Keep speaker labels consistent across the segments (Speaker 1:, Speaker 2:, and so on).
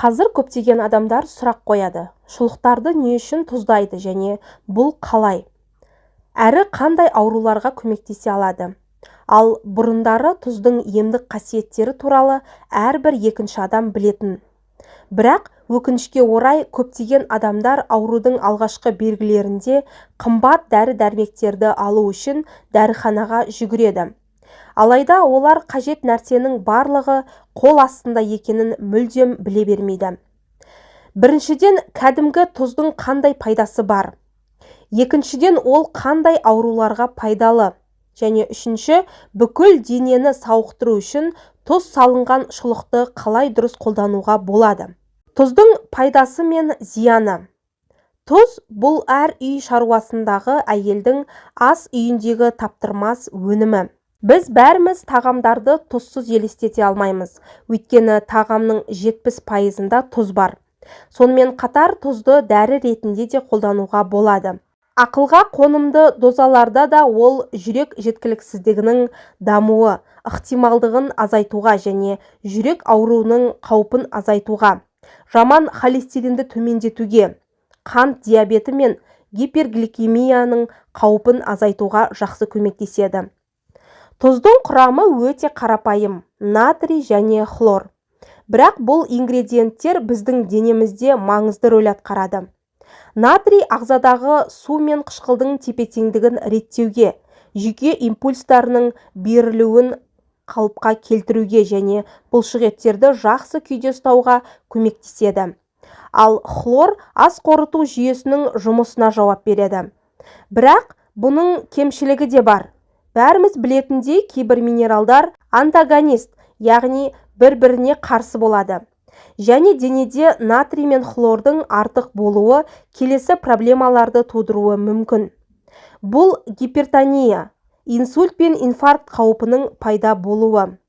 Speaker 1: Қазір көптеген адамдар сұрақ қояды. Шұлықтарды не үшін тұздайды және бұл қалай? Әрі қандай ауруларға көмектесе алады? Ал бұрындары тұздың емдік қасиеттері туралы әрбір екінші адам білетін. Бірақ өкінішке орай көптеген адамдар аурудың алғашқы белгілерінде қымбат дәрі-дәрмектерді алу үшін дәріханаға жүгіреді. Алайда олар қажет нәрсенің барлығы қол астында екенін мүлдем біле бермейді. Біріншіден, кәдімгі тұздың қандай пайдасы бар? Екіншіден, ол қандай ауруларға пайдалы? Және үшінші, бүкіл денені сауықтыру үшін тұз салынған шұлықты қалай дұрыс қолдануға болады? Тұздың пайдасы мен зияны. Тұз бұл әр үй шаруасындағы әйелдің ас үйіндегі таптырмас өнімі. Біз бәріміз тағамдарды тұзсыз елестете алмаймыз, өйткені тағамның 70%-ында тұз бар. Сонымен қатар тұзды дәрі ретінде де қолдануға болады. Ақылға қонымды дозаларда да ол жүрек жеткіліксіздігінің дамуы, ықтималдығын азайтуға және жүрек ауруының қаупін азайтуға, жаман холестеринді төмендетуге, қант диабеті мен гипергликемияның қаупін азайтуға жақсы көмектеседі. Тұздың құрамы өте қарапайым, натрий және хлор. Бірақ бұл ингредиенттер біздің денемізде маңызды рөл атқарады. Натрий ағзадағы су мен қышқылдың тепе-теңдігін реттеуге, жүйке импульстарының берілуін қалыпқа келтіруге және бұлшықеттерді жақсы күйде ұстауға көмектеседі. Ал хлор ас қорыту жүйесінің жұмысына жауап береді. Бірақ бұның кемшілігі де бар. Бәріміз білетіндей, кейбір минералдар антагонист, яғни бір-біріне қарсы болады. Және денеде натрий мен хлордың артық болуы келесі проблемаларды тудыруы мүмкін. Бұл гипертония, инсульт пен инфаркт қаупінің пайда болуы.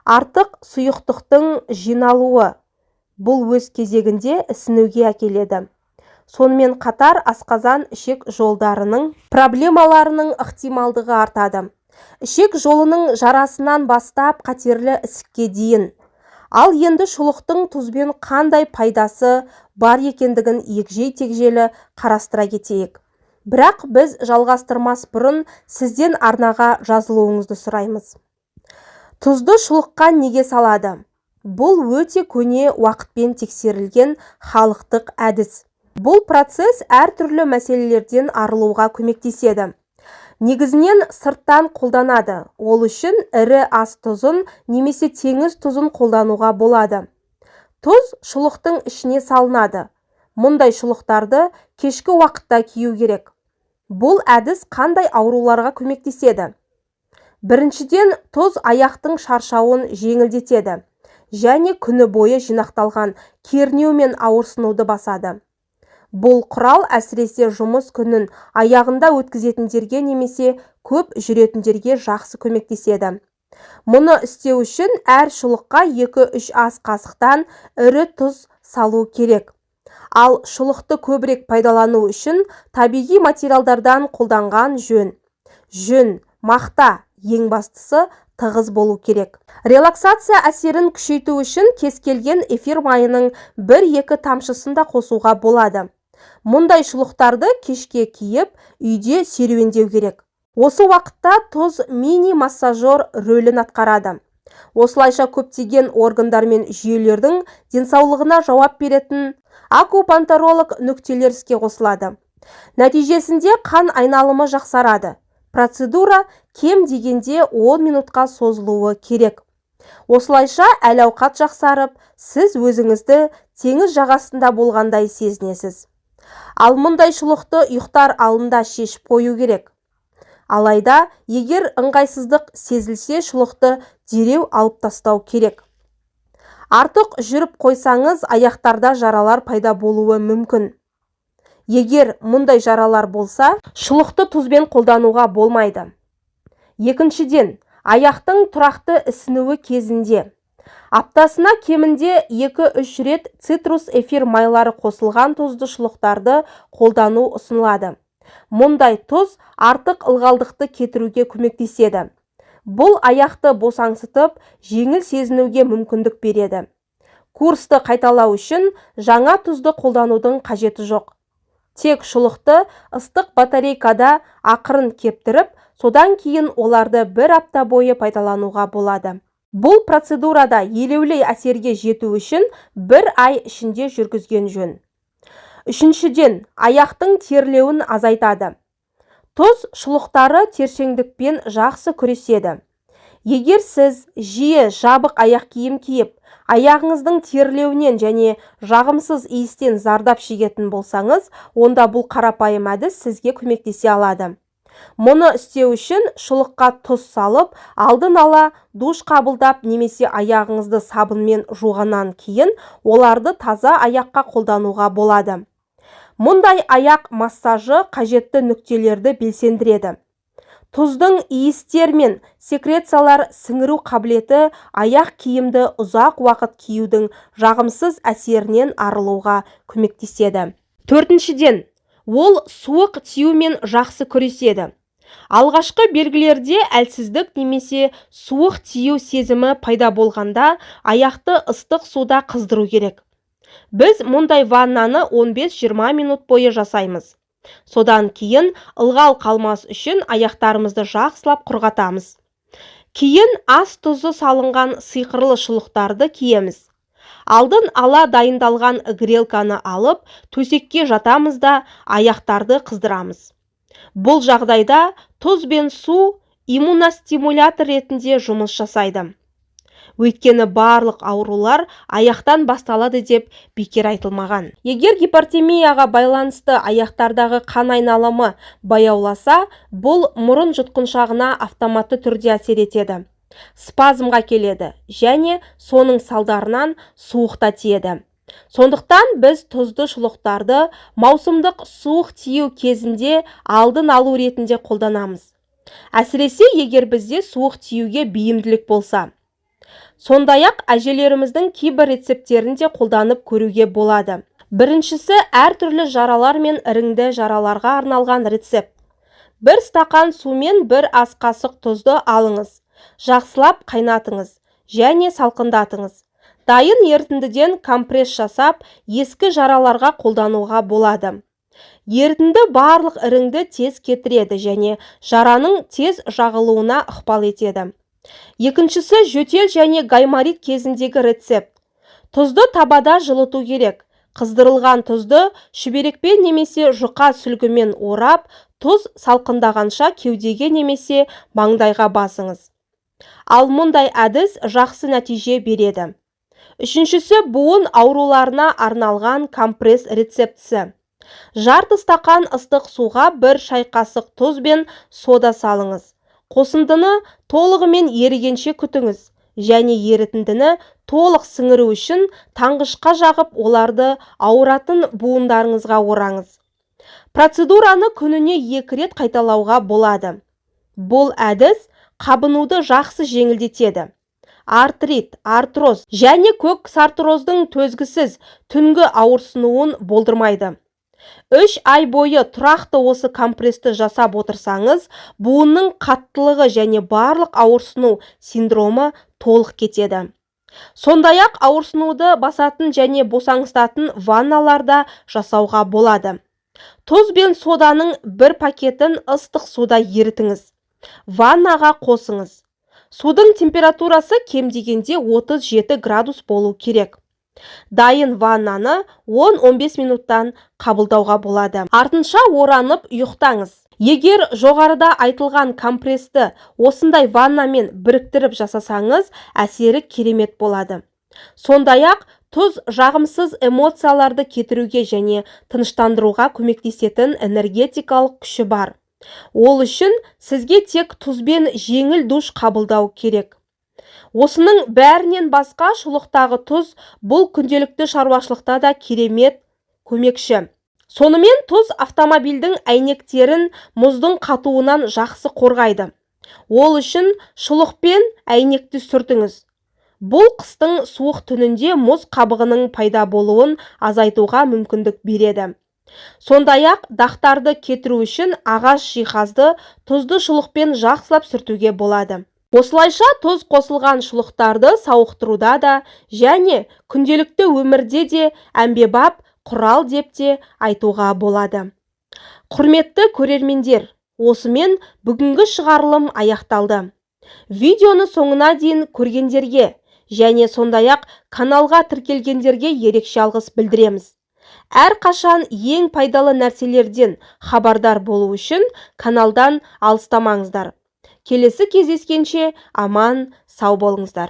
Speaker 1: Артық сұйықтықтың жиналуы. Бұл өз кезегінде ісінуге әкеледі. Сонымен қатар асқазан ішек жолдарының проблемаларының ықтималдығы артады. Ішек жолының жарасынан бастап қатерлі ісікке дейін. Ал енді шұлықтың тұзбен қандай пайдасы бар екендігін егжей-тегжейлі қарастыра кетейік. Бірақ біз жалғастырмас бұрын сізден арнаға жазылуыңызды сұраймыз. Тұзды шұлыққа неге салады? Бұл өте көне уақытпен тексерілген халықтық әдіс. Бұл процесс әртүрлі мәселелерден арылуға көмектеседі. Негізінен сырттан қолданады. Ол үшін ірі ас тұзын немесе теңіз тұзын қолдануға болады. Тұз шұлықтың ішіне салынады. Мұндай шұлықтарды кешкі уақытта кию керек. Бұл әдіс қандай ауруларға көмектеседі? Біріншіден, тұз аяқтың шаршауын жеңілдетеді және күні бойы жинақталған кернеу мен ауырсынуды басады. Бұл құрал әсіресе жұмыс күнін аяғында өткізетіндерге немесе көп жүретіндерге жақсы көмектеседі. Мұны істеу үшін әр шұлыққа 2-3 ас қасықтан ірі тұз салу керек. Ал шұлықты көбірек пайдалану үшін табиғи материалдардан қолданған жөн. Жүн, мақта, ең бастысы тығыз болу керек. Релаксация әсерін күшейту үшін кез келген эфир майының 1-2 тамшысын да қосуға болады. Мұндай шұлықтарды кешке киіп, үйде серуендеу керек. Осы уақытта тұз мини-массажер рөлін атқарады. Осылайша көптеген органдар мен жүйелердің денсаулығына жауап беретін акупанкторолог нүктелер іске қосылады. Нәтижесінде қан айналымы жақсарады. Процедура кем дегенде 10 минутқа созылуы керек. Осылайша әл-ауқат жақсарып, сіз өзіңізді теңіз жағасында болғандай сезінесіз. Ал мұндай шұлықты ұйықтар алдында шешіп қою керек. Алайда, егер ыңғайсыздық сезілсе, шұлықты дереу алып тастау керек. Артық жүріп қойсаңыз, аяқтарда жаралар пайда болуы мүмкін. Егер мұндай жаралар болса, шұлықты тұзбен қолдануға болмайды. Екіншіден, аяқтың тұрақты ісінуі кезінде. Аптасына кемінде 2-3 рет цитрус эфир майлары қосылған тұзды шұлықтарды қолдану ұсынылады. Мұндай тұз артық ылғалдықты кетіруге көмектеседі. Бұл аяқты босаңсытып, жеңіл сезінуге мүмкіндік береді. Курсты қайталау үшін жаңа тұзды қолданудың қажеті жоқ. Тек шұлықты ыстық батарейкада ақырын кептіріп, содан кейін оларды бір апта бойы пайдалануға болады. Бұл процедурада елеулі әсерге жету үшін 1 ай ішінде жүргізген жөн. Үшіншіден, аяқтың терлеуін азайтады. Тұз шұлықтары тершеңдікпен жақсы күреседі. Егер сіз жиі жабық аяқ киім киіп, аяғыңыздың терлеуінен және жағымсыз иістен зардап шегетін болсаңыз, онда бұл қарапайым әдіс сізге көмектесе алады. Мұны істеу үшін шұлыққа тұз салып, алдын ала душ қабылдап немесе аяғыңызды сабынмен жуғаннан кейін оларды таза аяққа қолдануға болады. Мұндай аяқ массажы қажетті нүктелерді белсендіреді. Тұздың иістер мен секрециялар сіңіру қабілеті аяқ киімді ұзақ уақыт киюдің жағымсыз әсерінен арылуға көмектеседі. Төртіншіден, ол суық тиюмен жақсы күреседі. Алғашқы белгілерде әлсіздік немесе суық тию сезімі пайда болғанда аяқты ыстық суда қыздыру керек. Біз мұндай ваннаны 15-20 минут бойы жасаймыз. Содан кейін ылғал қалмас үшін аяқтарымызды жақсылап құрғатамыз. Кейін ас тұзы салынған сиқырлы шұлықтарды киеміз. Алдын ала дайындалған грелканы алып, төсекке жатамыз да аяқтарды қыздырамыз. Бұл жағдайда тұз бен су иммуностимулятор ретінде жұмыс жасайды. Өйткені барлық аурулар аяқтан басталады деп бекер айтылмаған. Егер гипертемияға байланысты аяқтардағы қан айналымы баяуласа, бұл мұрын жұтқыншағына автоматты түрде әсер етеді. Спазмға келеді және соның салдарынан суықта тиеді. Сондықтан біз тұзды шұлықтарды маусымдық суық тию кезінде алдын алу ретінде қолданамыз. Әсіресе егер бізде суық тиюге бейімділік болса. Сондай-ақ әжелеріміздің кейбір рецептерін де қолданып көруге болады. Біріншісі әртүрлі жаралар мен іріңді жараларға арналған рецепт. 1 стақан сумен 1 ас қасық тұзды алыңыз. Жақсылап қайнатыңыз және салқындатыңыз. Дайын ерітіндіден компресс жасап, ескі жараларға қолдануға болады. Ерітінді барлық іріңді тез кетіреді және жараның тез жағылуына ықпал етеді. Екіншісі жөтел және гайморит кезіндегі рецепт. Тұзды табада жылыту керек. Қыздырылған тұзды шүберекпен немесе жұқа сүлгімен орап, тұз салқындағанша кеудеге немесе маңдайға басыңыз. Ал мұндай әдіс жақсы нәтиже береді. Үшіншісі буын ауруларына арналған компресс рецептісі. Жарты стақан ыстық суға 1 шай қасық тұз бен сода салыңыз. Қосындыны толығымен ерігенше күтіңіз және ерітіндіні толық сіңіру үшін таңғышқа жағып оларды ауыратын буындарыңызға ораңыз. Процедураны күніне 2 рет қайталауға болады. Бұл әдіс қабынуды жақсы жеңілдетеді. Артрит, артроз және көк сартроздың төзгісіз түнгі ауырсынуын болдырмайды. 3 ай бойы тұрақты осы компрессті жасап отырсаңыз, буынның қаттылығы және барлық ауырсыну синдромы толық кетеді. Сондай-ақ ауырсынуды басатын және босаңсытатын ванналарда жасауға болады. Тұз бен соданың 1 пакетін ыстық суда ерітіңіз. Ваннаға қосыңыз. Судың температурасы кем дегенде 37 градус болу керек. Дайын ваннаны 10-15 минуттан қабылдауға болады. Артынша оранып ұйықтаңыз. Егер жоғарыда айтылған компрессті осындай ваннамен біріктіріп жасасаңыз, әсері керемет болады. Сондай-ақ тұз жағымсыз эмоцияларды кетіруге және тыныштандыруға көмектесетін энергетикалық күші бар. Ол үшін сізге тек тұзбен жеңіл душ қабылдау керек. Осының бәрінен басқа шұлықтағы тұз бұл күнделікті шаруашылықта да керемет көмекші. Сонымен тұз автомобильдің әйнектерін мұздың қатуынан жақсы қорғайды. Ол үшін шұлықпен әйнекті сүртіңіз. Бұл қыстың суық түнінде мұз қабығының пайда болуын азайтуға мүмкіндік береді. Сондай-ақ дақтарды кетіру үшін ағаш жиһазды тұзды шұлықпен жақсылап сүртуге болады. Осылайша тұз қосылған шұлықтарды сауықтыруда да және күнделікті өмірде де әмбебап құрал деп те айтуға болады. Құрметті көрермендер, осымен бүгінгі шығарылым аяқталды. Видеоны соңына дейін көргендерге және сондай-ақ каналға тіркелгендерге ерекше алғыс білдіреміз. Әрқашан ең пайдалы нәрселерден хабардар болу үшін каналдан алыстамаңыздар. Келесі кездескенше аман, сау болыңыздар.